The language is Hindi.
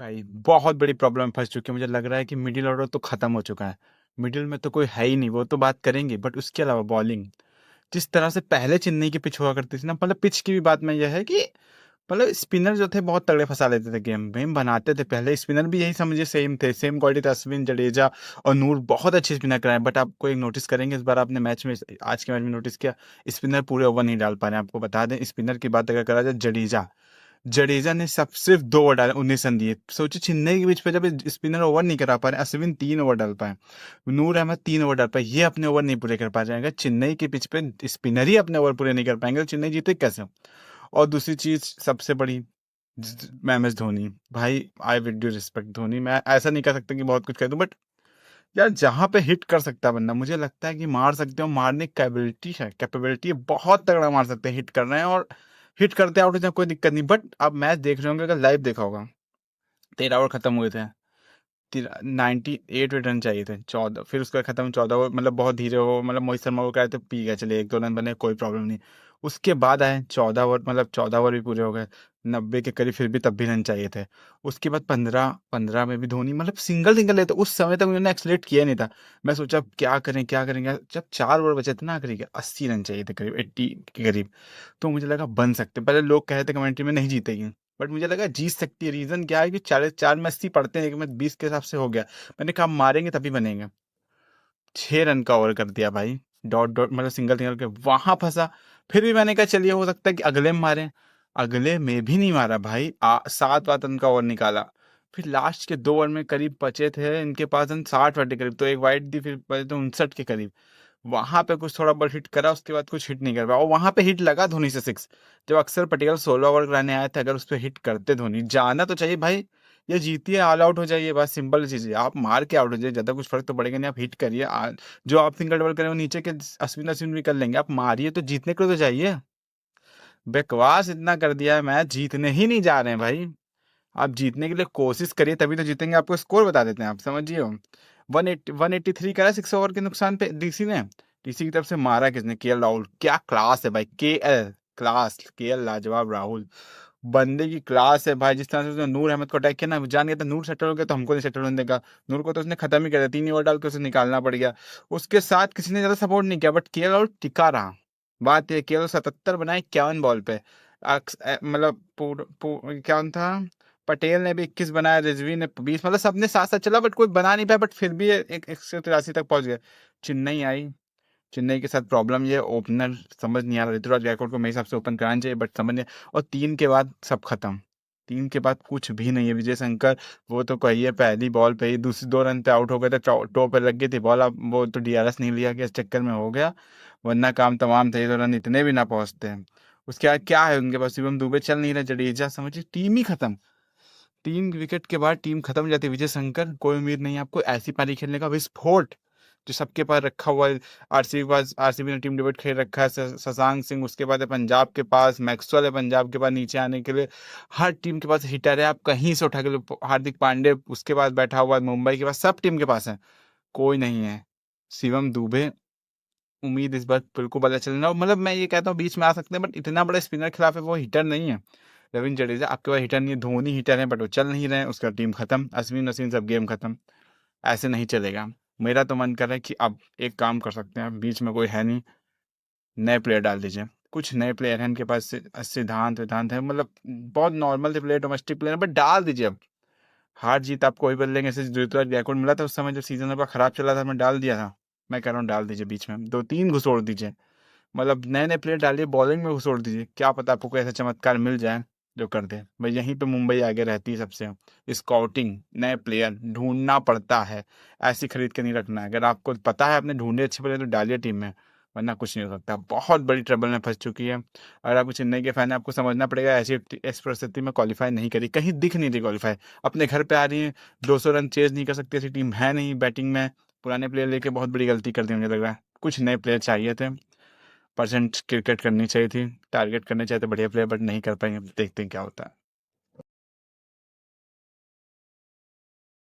भाई बहुत बड़ी प्रॉब्लम में फँस चुके हैं। मुझे लग रहा है कि मिडिल ऑर्डर तो ख़त्म हो चुका है। मिडिल में तो कोई है ही नहीं, वो तो बात करेंगे बट उसके अलावा बॉलिंग, जिस तरह से पहले चेन्नई की पिच हुआ करती थी ना, मतलब पिच की भी बात में यह है कि मतलब स्पिनर जो थे बहुत तगड़े फँसा लेते थे, गेम बनाते थे। पहले स्पिनर भी यही समझिए सेम थे, सेम क्वालिटी थे। अश्विन, जडेजा और नूर बहुत अच्छे स्पिनर कराए, बट आपको एक नोटिस करेंगे इस बार आपने मैच में, आज के मैच में नोटिस किया, स्पिनर पूरे ओवर नहीं डाल पा रहे हैं। आपको बता दें, स्पिनर की बात अगर करा जाए, जडेजा ने सिर्फ 2 ओवर डाले, 19 रन दिए। सोचिए चेन्नई के बीच पे जब स्पिनर ओवर नहीं करा पा रहे, अश्विन 3 ओवर डाल पाए, नूर अहमद 3 ओवर डाल पाए, ये अपने ओवर नहीं पूरे कर पा रहे हैं। अगर चेन्नई के पिच पे स्पिनर ही अपने ओवर पूरे नहीं कर पाएंगे तो चेन्नई जीते कैसे? और दूसरी चीज सबसे बड़ी, एम एस धोनी भाई, आई विद ड्यू रिस्पेक्ट धोनी, मैं ऐसा नहीं कह सकता कि बहुत कुछ कह दूं, बट यार जहां पे हिट कर सकता है बंदा, मुझे लगता है कि मार सकते हो, मारने की कैपेबिलिटी है, बहुत तगड़ा मार सकते हैं, हिट कर रहे हैं और हिट करते आउट हो जाए कोई दिक्कत नहीं। बट आप मैच देख रहे होंगे, अगर लाइव देखा होगा, 13 ओवर खत्म हुए थे, 98 रन चाहिए थे, 14, फिर उसका खत्म 14 ओवर, मतलब बहुत धीरे हो, मतलब मोहित शर्मा को कहे तो पी गया, चले 1-2 रन बने, कोई प्रॉब्लम नहीं। उसके बाद आए 14 ओवर, मतलब 14 ओवर भी पूरे हो गए, 90 के करीब, फिर भी तब भी रन चाहिए थे। उसके बाद 15 में भी धोनी मतलब सिंगल सिंगल लेते, उस समय तक उन्होंने एक्सलेट किया नहीं था। मैं सोचा क्या करें क्या करेंगे, जब 4 ओवर बचे थे ना आखिरी के, 80 रन चाहिए थे करीब, 80 के करीब, तो मुझे लगा बन सकते। पहले लोग कहे थे कमेंट्री में नहीं जीतेगी, बट मुझे लगा जीत सकती है। रीजन क्या है कि 4 में 80 पड़ते हैं, एक में 20 के हिसाब से हो गया। मैंने कहा मारेंगे तभी बनेंगे। 6 रन का ओवर कर दिया भाई, डॉट डॉट, मतलब सिंगल सिंगल के वहां फंसा। फिर भी मैंने कहा चलिए हो सकता है कि अगले में मारे, अगले में भी नहीं मारा भाई, 7 रन का ओवर निकाला। फिर लास्ट के 2 ओवर में करीब बचे थे इनके पास रन 60 के करीब, तो एक वाइड दी, फिर बचे थे 59 के करीब। वहां पे कुछ थोड़ा बहुत हिट करा, उसके बाद कुछ हिट नहीं कर पाया, और वहां पे हिट लगा धोनी से 6, जब अक्षर पटेल 16 ओवर कराने आए थे। अगर उस पर हिट करते धोनी, जाना तो चाहिए भाई, ये जीतिए, ऑल आउट हो जाइए, बस सिंपल चीज है, आप मार के आउट हो जाइए, ज्यादा कुछ फर्क तो पड़ेगा नहीं। आप हिट करिए, जो आप सिंगल डबल करें वो नीचे के अश्विन अश्विन भी कर लेंगे, आप मारिए तो जीतने के लिए तो जाइए। बकवास इतना कर दिया है, मैच जीतने ही नहीं जा रहे हैं भाई। आप जीतने के लिए कोशिश करिए तभी तो जीतेंगे। आपको स्कोर बता देते हैं, आप समझिए, 183 करा 6 ओवर के नुकसान पे डीसी ने। डीसी की तरफ से मारा किसने? केएल राहुल। क्या क्लास है भाई, केएल क्लास, केएल लाजवाब राहुल, बंदे की क्लास है भाई। जिस तरह से उसने नूर अहमद को अटैक किया ना, जान गया था नूर सेटल हो गया तो हमको नहीं सेटल होने देगा। नूर को तो उसने खत्म ही कर दिया, 3 ही ओवर डाल के उसे निकालना पड़ गया। उसके साथ किसी ने ज्यादा सपोर्ट नहीं किया, बट केएल राहुल टिका रहा। बात ये, केएल 77 बनाए 51 बॉल पे, मतलब क्या था, पटेल ने भी 21 बनाया, रिजवी ने 20, मतलब सबने साथ साथ चला, बट कोई बना नहीं पाया, बट फिर भी एक 183 तक पहुंच गया। चेन्नई आई, चेन्नई के साथ प्रॉब्लम ये, ओपनर समझ नहीं आ रहा, ऋतुराज गायकवाड़ को मेरे हिसाब से ओपन कराना चाहिए, बट समझ नहीं। और 3 के बाद सब खत्म, 3 के बाद कुछ भी नहीं है। विजय शंकर, वो तो कहिए पहली बॉल पे ही दूसरी 2 रन पे आउट हो गए थे, टॉप पे लग गई थी बॉल, अब वो तो डीआरएस नहीं लिया गया, इस चक्कर में हो गया, वरना काम तमाम थे, 2 रन इतने भी ना पहुंचते हैं। उसके बाद क्या है उनके पास, शिवम दुबे चल नहीं रहे, जडेजा, समझिए टीम ही खत्म। 3 विकेट के बाद टीम खत्म हो जाती है। विजय शंकर, कोई उम्मीद नहीं है आपको ऐसी पारी खेलने का, विस्फोट जो सबके पास रखा हुआ है। आरसीबी के पास, आरसीबी ने टीम डेविड खेल रखा है, शशांक सिंह, उसके बाद है पंजाब के पास मैक्सवेल है, पंजाब के पास नीचे आने के लिए हर टीम के पास हिटर है, आप कहीं से उठा के लो। हार्दिक पांडे उसके पास बैठा हुआ है, मुंबई के पास, सब टीम के पास है, कोई नहीं है। शिवम दुबे, उम्मीद इस बार बिल्कुल पता चलना, मतलब मैं ये कहता हूँ बीच में आ सकते हैं, बट इतना बड़ा स्पिनर खिलाफ है, वो हिटर नहीं है। रविंद्र जडेजा आपके पास हिटर नहीं है, धोनी हिटर है बट वो चल नहीं रहे हैं, उसका टीम खत्म, अश्विन अश्विन सब गेम खत्म। ऐसे नहीं चलेगा। मेरा तो मन कर रहा है कि अब एक काम कर सकते हैं, बीच में कोई है नहीं, नए प्लेयर डाल दीजिए। कुछ नए प्लेयर हैं इनके पास, सिद्धांत विधांत है, मतलब बहुत नॉर्मल से प्लेयर, डोमेस्टिक प्लेयर, बट डाल दीजिए अब। हार जीत आप कोई बदलेंगे, ऐसे ऋतुराज गायकवाड़ मिला था उस समय जब सीजन आपका खराब चला था, मैं डाल दिया था। मैं कह रहा हूँ डाल दीजिए, बीच में 2-3 घुसोड़ दीजिए, मतलब नए नए प्लेयर डालिए, बॉलिंग में घुसोड़ दीजिए, क्या पता आपको कोई ऐसा चमत्कार मिल जाए जो कर दे भाई। यहीं पे मुंबई आगे रहती है सबसे, स्काउटिंग, नए प्लेयर ढूंढना पड़ता है, ऐसी खरीद के नहीं रखना है। अगर आपको पता है आपने ढूंढे अच्छे प्लेयर तो डालिए टीम में, वरना कुछ नहीं हो सकता। बहुत बड़ी ट्रबल में फंस चुकी है। अगर आपको चेन्नई के फैन है, आपको समझना पड़ेगा, ऐसी इस परिस्थिति में क्वालिफाई नहीं करी, कहीं दिख नहीं रही क्वालिफाई, अपने घर पे आ रही है, 200 रन चेज नहीं कर सकती, ऐसी टीम है नहीं बैटिंग में। पुराने प्लेयर लेके बहुत बड़ी गलती कर दी, मुझे लग रहा है कुछ नए प्लेयर चाहिए थे, परसेंट क्रिकेट करनी चाहिए थी, टारगेट करने चाहिए थे बढ़िया प्लेयर, बट नहीं कर पाएंगे, देखते हैं क्या होता है।